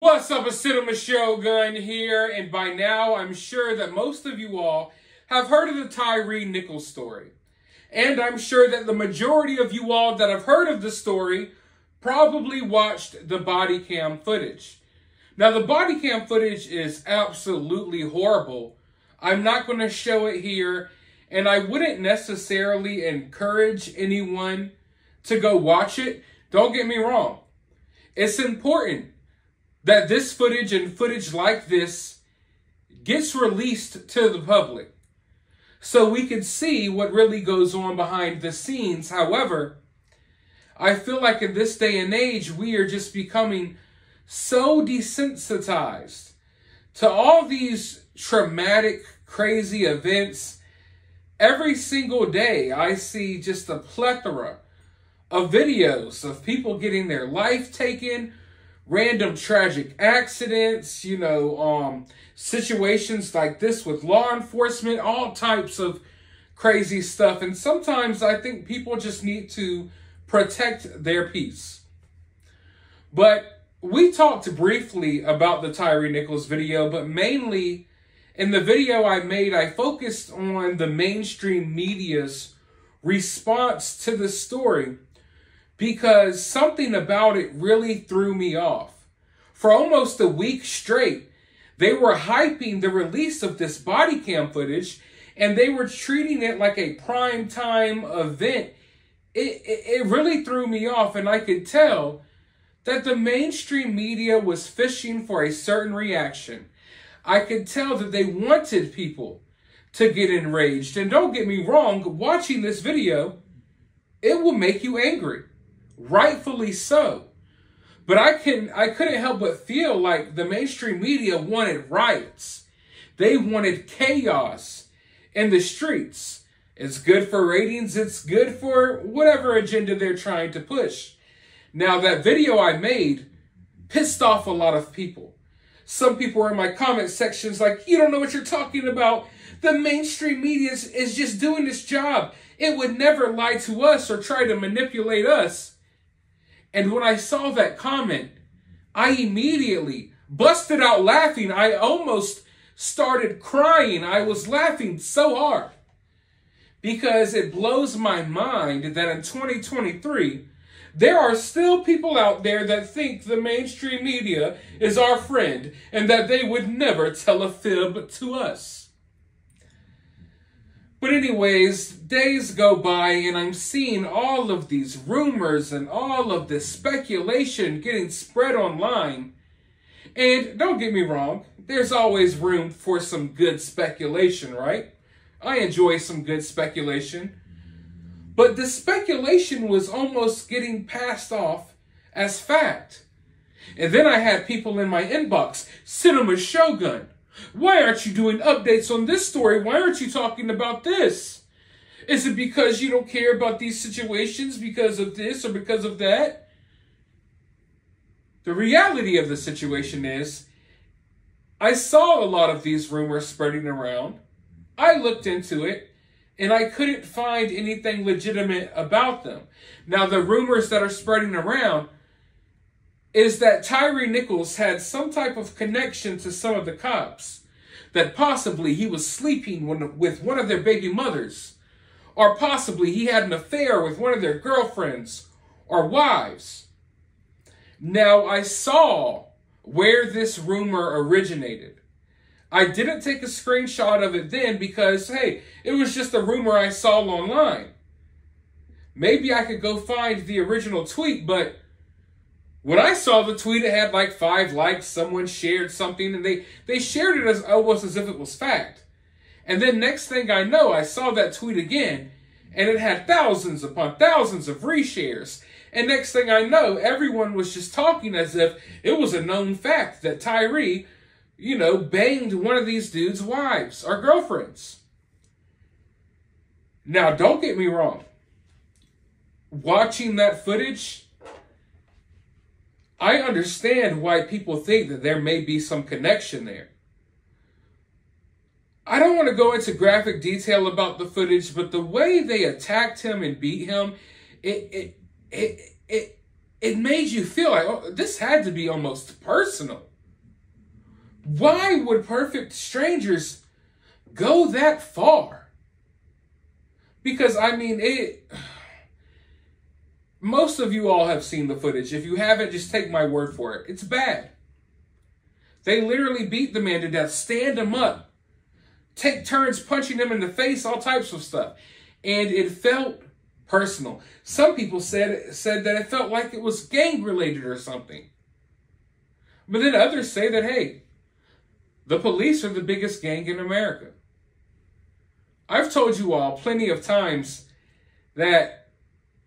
What's up, a Cinema Shogun here, and by now I'm sure that most of you all have heard of the Tyre Nichols story. And I'm sure that the majority of you all that have heard of the story probably watched the body cam footage. Now, the body cam footage is absolutely horrible. I'm not going to show it here, and I wouldn't necessarily encourage anyone to go watch it. Don't get me wrong. It's important that this footage and footage like this gets released to the public so we can see what really goes on behind the scenes. However, I feel like in this day and age, we are just becoming so desensitized to all these traumatic, crazy events. Every single day, I see just a plethora of videos of people getting their life taken, random tragic accidents, situations like this with law enforcement, all types of crazy stuff. And sometimes I think people just need to protect their peace. But we talked briefly about the Tyre Nichols video, but mainly in the video I made, I focused on the mainstream media's response to the story, because something about it really threw me off. For almost a week straight, they were hyping the release of this body cam footage, and they were treating it like a prime time event. It really threw me off, and I could tell that the mainstream media was fishing for a certain reaction. I could tell that they wanted people to get enraged. And don't get me wrong, watching this video, it will make you angry. Rightfully so. But I couldn't help but feel like the mainstream media wanted riots. They wanted chaos in the streets. It's good for ratings. It's good for whatever agenda they're trying to push. Now, that video I made pissed off a lot of people. Some people were in my comment sections like, you don't know what you're talking about. The mainstream media is just doing this job. It would never lie to us or try to manipulate us. And when I saw that comment, I immediately busted out laughing. I almost started crying. I was laughing so hard because it blows my mind that in 2023, there are still people out there that think the mainstream media is our friend and that they would never tell a fib to us. But anyways, days go by and I'm seeing all of these rumors and all of this speculation getting spread online. And don't get me wrong, there's always room for some good speculation, right? I enjoy some good speculation. But the speculation was almost getting passed off as fact. And then I had people in my inbox, Cinema Shogun, why aren't you doing updates on this story? Why aren't you talking about this? Is it because you don't care about these situations because of this or because of that? The reality of the situation is, I saw a lot of these rumors spreading around. I looked into it, and I couldn't find anything legitimate about them. Now, the rumors that are spreading around is that Tyre Nichols had some type of connection to some of the cops, that possibly he was sleeping with one of their baby mothers, or possibly he had an affair with one of their girlfriends or wives. Now, I saw where this rumor originated. I didn't take a screenshot of it then because, hey, it was just a rumor I saw online. Maybe I could go find the original tweet, but when I saw the tweet, it had like 5 likes. Someone shared something, and they shared it as almost as if it was fact. And then next thing I know, I saw that tweet again, and it had thousands upon thousands of reshares. And next thing I know, everyone was just talking as if it was a known fact that Tyre, banged one of these dudes' wives or girlfriends. Now, don't get me wrong. Watching that footage, I understand why people think that there may be some connection there. I don't want to go into graphic detail about the footage, but the way they attacked him and beat him, it made you feel like, oh, this had to be almost personal. Why would perfect strangers go that far? Because, I mean, most of you all have seen the footage. If you haven't, just take my word for it. It's bad. They literally beat the man to death, stand him up, take turns punching him in the face, all types of stuff. And it felt personal. Some people said that it felt like it was gang-related or something. But then others say that, hey, the police are the biggest gang in America. I've told you all plenty of times that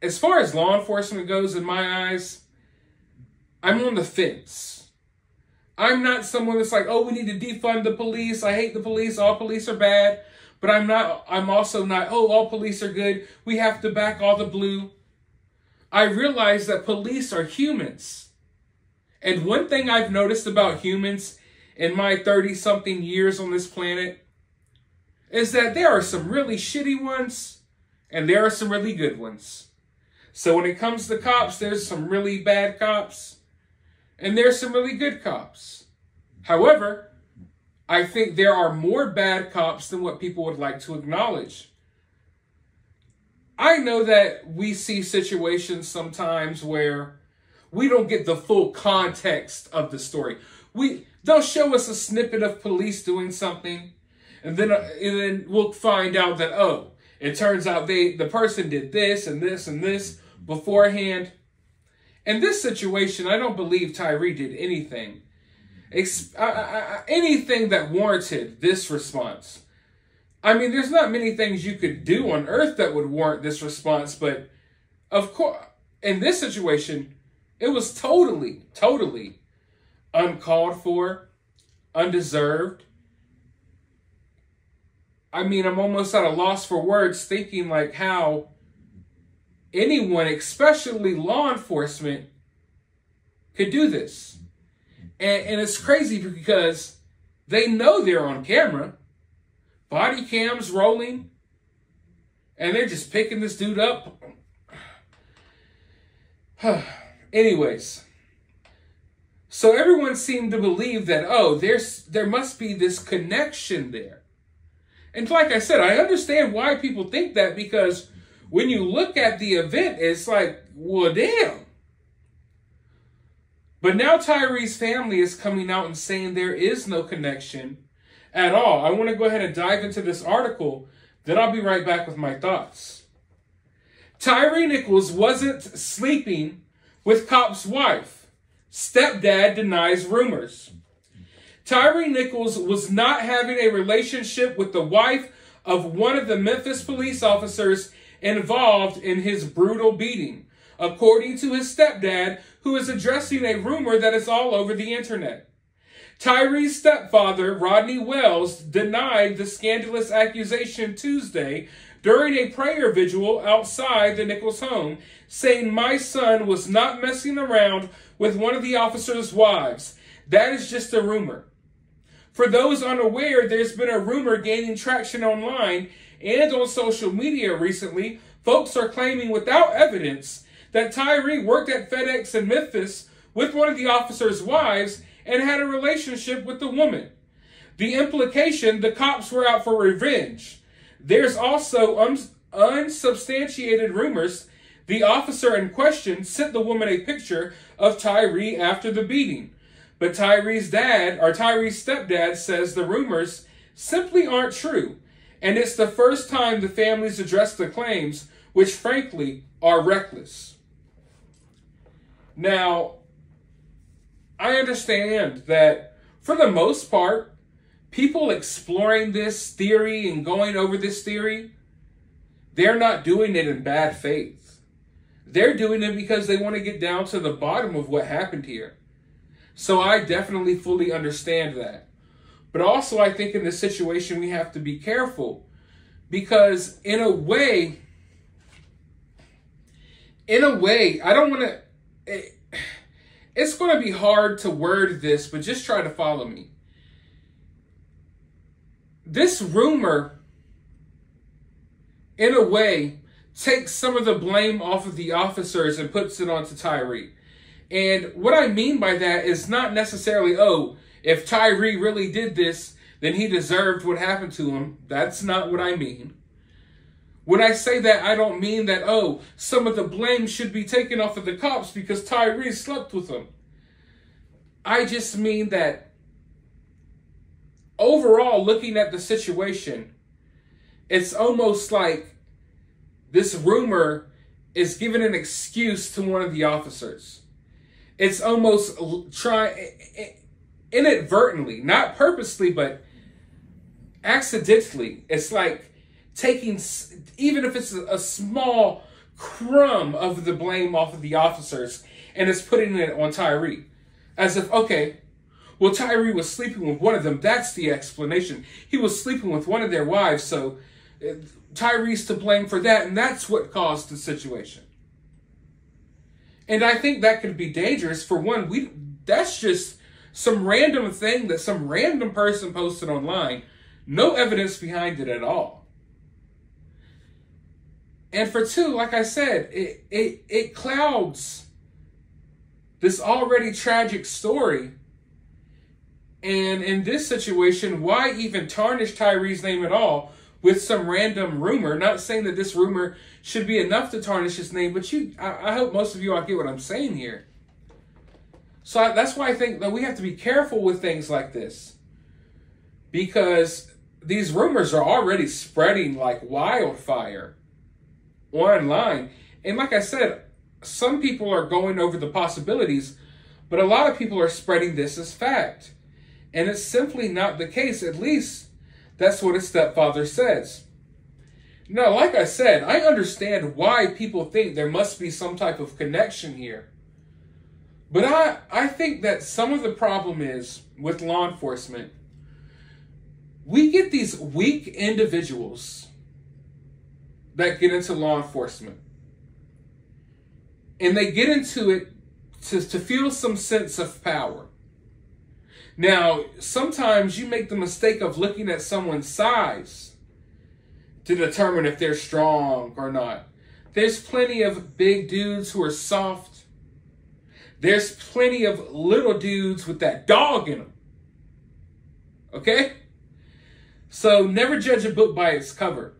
as far as law enforcement goes, in my eyes, I'm on the fence. I'm not someone that's like, oh, we need to defund the police. I hate the police. All police are bad. But I'm also not, oh, all police are good. We have to back all the blue. I realize that police are humans. And one thing I've noticed about humans in my 30-something years on this planet is that there are some really shitty ones and there are some really good ones. So when it comes to cops, there's some really bad cops and there's some really good cops. However, I think there are more bad cops than what people would like to acknowledge. I know that we see situations sometimes where we don't get the full context of the story. They'll show us a snippet of police doing something, and then we'll find out that, oh, it turns out the person did this and this and this beforehand. In this situation, I don't believe Tyre did anything. Anything that warranted this response. I mean, there's not many things you could do on earth that would warrant this response, but of course, in this situation, it was totally uncalled for, undeserved. I mean, I'm almost at a loss for words thinking like how anyone, especially law enforcement, could do this. And it's crazy because they know they're on camera. Body cams rolling. And they're just picking this dude up. Anyways. So everyone seemed to believe that, oh, there must be this connection there. And like I said, I understand why people think that, because when you look at the event, it's like, well, damn. But now Tyre's family is coming out and saying there is no connection at all. I want to go ahead and dive into this article, then I'll be right back with my thoughts. Tyre Nichols wasn't sleeping with cop's wife. Stepdad denies rumors. Tyre Nichols was not having a relationship with the wife of one of the Memphis police officers involved in his brutal beating, according to his stepdad, who is addressing a rumor that is all over the internet. Tyre's stepfather, Rodney Wells, denied the scandalous accusation Tuesday during a prayer vigil outside the Nichols home, saying, "My son was not messing around with one of the officer's wives. That is just a rumor." For those unaware, there's been a rumor gaining traction online and on social media recently. Folks are claiming without evidence that Tyre worked at FedEx in Memphis with one of the officer's wives and had a relationship with the woman. The implication, the cops were out for revenge. There's also unsubstantiated rumors the officer in question sent the woman a picture of Tyre after the beating. But Tyre's stepdad says the rumors simply aren't true, and it's the first time the family's addressed the claims, which frankly are reckless. Now, I understand that for the most part, people exploring this theory and going over this theory, they're not doing it in bad faith. They're doing it because they want to get down to the bottom of what happened here. So I definitely fully understand that. But also I think in this situation we have to be careful, because in a way, I don't want to, it's going to be hard to word this, but just try to follow me. This rumor, in a way, takes some of the blame off of the officers and puts it onto Tyre. And what I mean by that is not necessarily, oh, if Tyre really did this, then he deserved what happened to him. That's not what I mean. When I say that, I don't mean that, oh, some of the blame should be taken off of the cops because Tyre slept with him. I just mean that overall, looking at the situation, it's almost like this rumor is giving an excuse to one of the officers. It's almost inadvertently, not purposely, but accidentally. It's like taking, even if it's a small crumb of the blame off of the officers, and it's putting it on Tyre. As if, okay, well, Tyre was sleeping with one of them. That's the explanation. He was sleeping with one of their wives, so Tyre's to blame for that, and that's what caused the situation. And I think that could be dangerous. For one, that's just some random thing that some random person posted online. No evidence behind it at all. And for two, like I said, it clouds this already tragic story. And in this situation, why even tarnish Tyre's name at all with some random rumor? Not saying that this rumor should be enough to tarnish his name, but I hope most of you all get what I'm saying here. So that's why I think that we have to be careful with things like this, because these rumors are already spreading like wildfire online. And like I said, some people are going over the possibilities, but a lot of people are spreading this as fact. And it's simply not the case. At least that's what his stepfather says. Now, like I said, I understand why people think there must be some type of connection here. But I think that some of the problem is with law enforcement, we get these weak individuals that get into law enforcement. And they get into it to feel some sense of power. Now, sometimes you make the mistake of looking at someone's size to determine if they're strong or not. There's plenty of big dudes who are soft. There's plenty of little dudes with that dog in them. Okay? So never judge a book by its cover.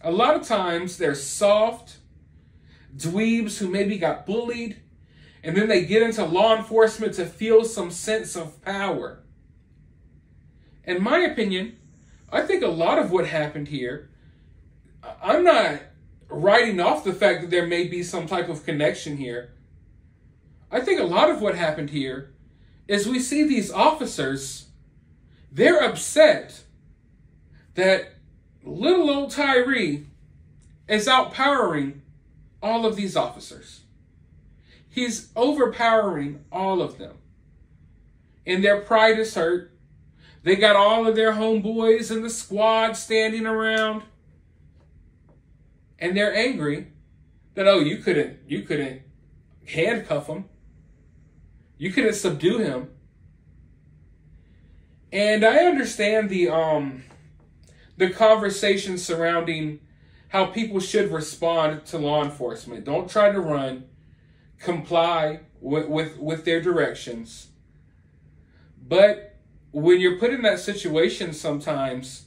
A lot of times they're soft dweebs who maybe got bullied, and then they get into law enforcement to feel some sense of power. In my opinion, I think a lot of what happened here, I'm not writing off the fact that there may be some type of connection here. I think a lot of what happened here is we see these officers, they're upset that little old Tyre is outpowering all of these officers. He's overpowering all of them. And their pride is hurt. They got all of their homeboys in the squad standing around. And they're angry that, oh, you couldn't handcuff him. You couldn't subdue him. And I understand the conversation surrounding how people should respond to law enforcement. Don't try to run. Comply with their directions. But when you're put in that situation, sometimes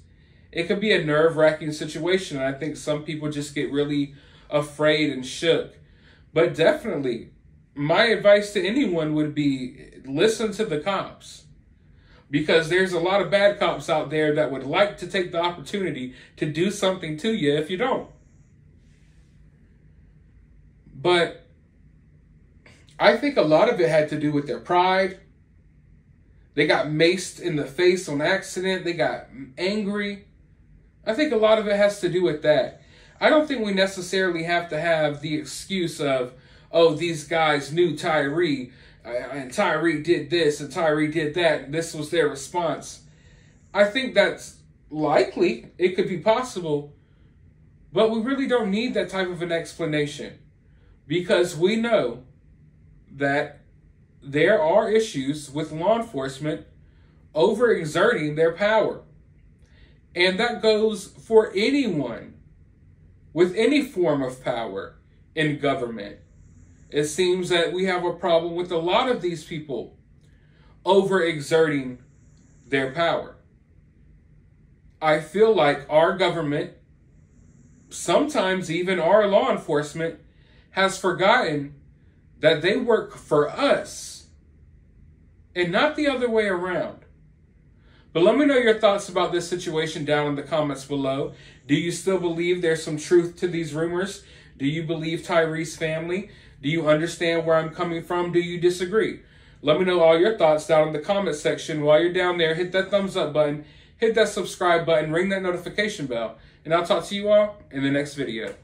it could be a nerve-wracking situation. And I think some people just get really afraid and shook. But definitely, my advice to anyone would be listen to the cops. Because there's a lot of bad cops out there that would like to take the opportunity to do something to you if you don't. But I think a lot of it had to do with their pride. They got maced in the face on accident. They got angry. I think a lot of it has to do with that. I don't think we necessarily have to have the excuse of, oh, these guys knew Tyre, and Tyre did this, and Tyre did that, and this was their response. I think that's likely. It could be possible. But we really don't need that type of an explanation. Because we know that there are issues with law enforcement overexerting their power. And that goes for anyone with any form of power in government. It seems that we have a problem with a lot of these people overexerting their power. I feel like our government, sometimes even our law enforcement, has forgotten that they work for us and not the other way around. But let me know your thoughts about this situation down in the comments below. Do you still believe there's some truth to these rumors? Do you believe Tyre's family? Do you understand where I'm coming from? Do you disagree? Let me know all your thoughts down in the comment section. While you're down there, hit that thumbs up button, hit that subscribe button, ring that notification bell, and I'll talk to you all in the next video.